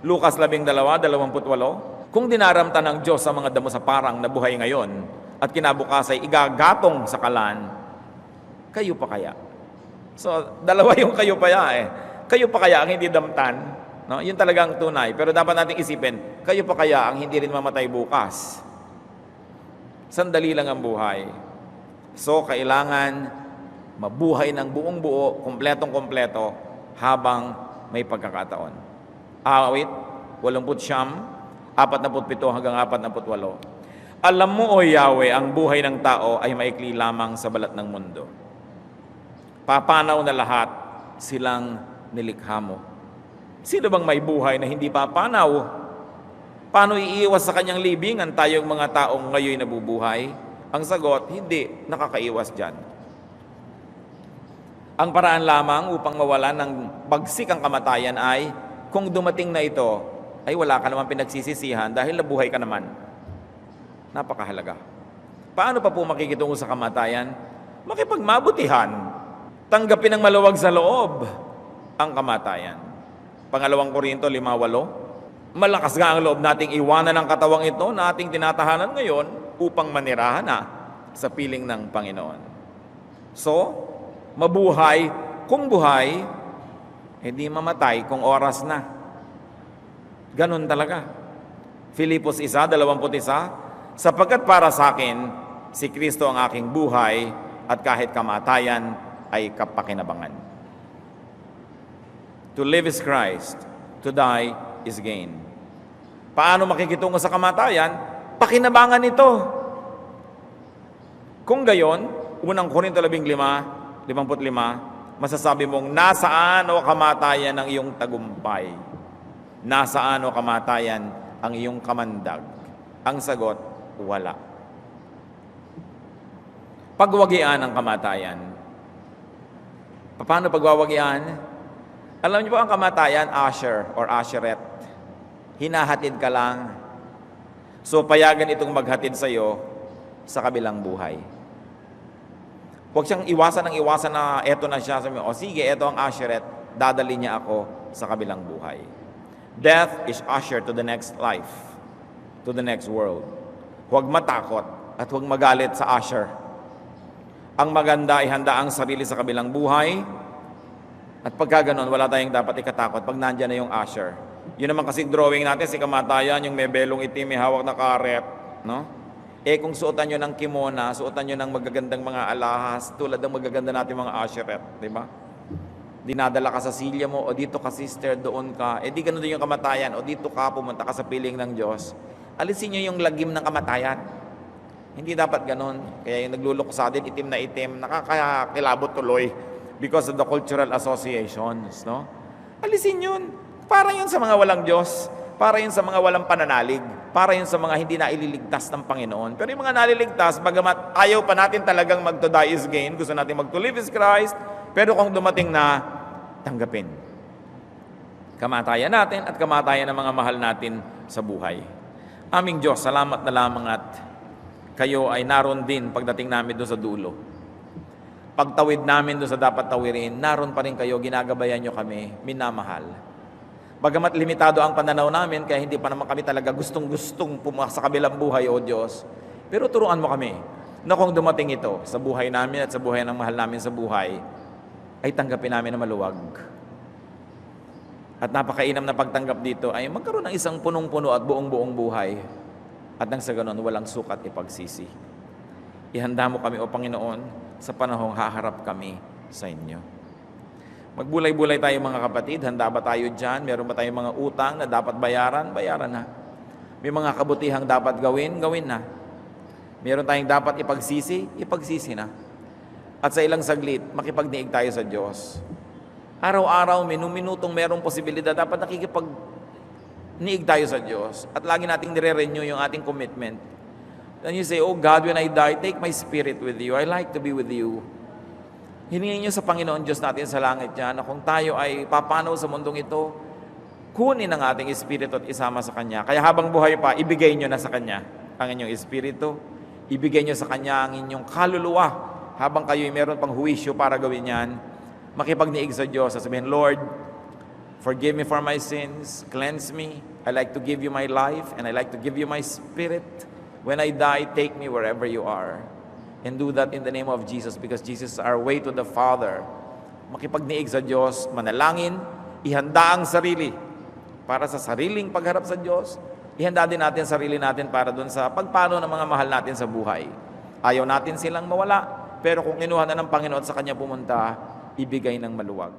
Lucas 12:28, kung dinaramta ng Diyos sa mga damo sa parang na buhay ngayon at kinabukas ay igagatong sa kalan, kayo pa kaya? So, dalawa yung kayo pa ya. Kayo pa kaya ang hindi damtan? No? Yun talagang tunay. Pero dapat nating isipin, kayo pa kaya ang hindi rin mamatay bukas? Sandali lang ang buhay. So, kailangan mabuhay ng buong buo, kumpletong-kumpleto habang may pagkakataon. Awit, 49:47 hanggang 48. Alam mo, O Yahweh, ang buhay ng tao ay maikli lamang sa balat ng mundo. Papanaw na lahat silang nilikha mo. Sino bang may buhay na hindi papanaw? Paano iiwas sa kanyang libingan tayong mga taong ngayon nabubuhay? Ang sagot, hindi, nakakaiwas dyan. Ang paraan lamang upang mawalan ng bagsik ang kamatayan ay, kung dumating na ito, ay wala ka naman pinagsisisihan dahil nabuhay ka naman. Napakahalaga. Paano pa po makikitungo sa kamatayan? Makipagmabutihan. Tanggapin ng maluwag sa loob ang kamatayan. Pangalawang Korinto 5:8, malakas nga ang loob nating iwanan ang katawang ito na ating tinatahanan ngayon upang manirahan na sa piling ng Panginoon. So, mabuhay kung buhay, hindi mamatay kung oras na. Ganon talaga. Filipos 1:21, sapagkat para sa akin, si Kristo ang aking buhay at kahit kamatayan ay kapakinabangan. To live is Christ, to die is gain. Paano makikitungo sa kamatayan? Pakinabangan ito. Kung gayon, unang Korinto 15:55, masasabi mong, nasaan o kamatayan ang iyong tagumpay? Nasaan o kamatayan ang iyong kamandag? Ang sagot, wala. Pagwagian ang kamatayan. Paano pagwawagian? Alam niyo po ang kamatayan, usher or usherette. Hinahatid ka lang. So payagan itong maghatid sa iyo sa kabilang buhay. Huwag siyang iwasan na eto na siya. Sabi mo, o sige, eto ang usherette. Dadali niya ako sa kabilang buhay. Death is usher to the next life, to the next world. Huwag matakot at huwag magalit sa usher. Ang maganda ay handa ang sarili sa kabilang buhay. At pagka ganon, wala tayong dapat ikatakot pag nandyan na yung usher. Yun naman kasi drawing natin, si kamatayan, yung may belong itim, may hawak na karet. No? Kung suotan nyo ng kimona, suotan nyo ng magagandang mga alahas, tulad ng magaganda natin mga usherette, di ba? Dinadala ka sa silya mo, o dito ka sister, doon ka. Di ganun din yung kamatayan, o dito ka, pumunta ka sa piling ng Diyos. Alisin nyo yung lagim ng kamatayan. Hindi dapat ganon. Kaya yung nagluluksa din, itim na itim, nakakakilabot tuloy. Because of the cultural associations, no? Alisin yun. Para yun sa mga walang Diyos. Para yun sa mga walang pananalig. Para yun sa mga hindi na ililigtas ng Panginoon. Pero yung mga naliligtas, bagamat ayaw pa natin talagang mag-to die is gain, gusto natin mag-to live is Christ, pero kung dumating na, tanggapin. Kamatayan natin at kamatayan ng mga mahal natin sa buhay. Aming Diyos, salamat na lamang at kayo ay naroon din pagdating namin doon sa dulo. Pagtawid namin doon sa dapat tawirin, naroon pa rin kayo, ginagabayan nyo kami, minamahal. Bagamat limitado ang pananaw namin, kaya hindi pa naman kami talaga gustong-gustong pumasok sa kabilang buhay, O Diyos. Pero turuan mo kami na kung dumating ito sa buhay namin at sa buhay ng mahal namin sa buhay, ay tanggapin namin na maluwag. At napakainam na pagtanggap dito ay magkaroon ng isang punong-puno at buong-buong buhay. At nang sa ganon, walang sukat ipagsisi. Ihanda mo kami, O Panginoon, sa panahong haharap kami sa inyo. Magbulay-bulay tayo mga kapatid. Handa ba tayo dyan? Meron ba tayong mga utang na dapat bayaran? Bayaran na. May mga kabutihang dapat gawin? Gawin na. Meron tayong dapat ipagsisi? Ipagsisi na. At sa ilang saglit, makipagniig tayo sa Diyos. Araw-araw, minutong merong posibilidad, dapat nakikipagniig tayo sa Diyos. At lagi nating nire-renew yung ating commitment. Then you say, oh God, when I die, take my spirit with you. I like to be with you. Hiningin niyo sa Panginoon Diyos natin sa langit niya na kung tayo ay papanaw sa mundong ito, kunin ang ating espiritu at isama sa Kanya. Kaya habang buhay pa, ibigay niyo na sa Kanya ang inyong espiritu. Ibigay niyo sa Kanya ang inyong kaluluwa. Habang kayo'y meron pang huwisyo para gawin yan, makipagniig sa Diyos. Sasabihin, Lord, forgive me for my sins. Cleanse me. I like to give you my life and I like to give you my spirit. When I die, take me wherever you are. And do that in the name of Jesus because Jesus is our way to the Father. Makipagniig sa Diyos, manalangin, ihanda ang sarili para sa sariling pagharap sa Diyos. Ihanda din natin sarili natin para dun sa pagpano ng mga mahal natin sa buhay. Ayaw natin silang mawala, pero kung kinuha na ng Panginoon sa Kanya pumunta, ibigay ng maluwag.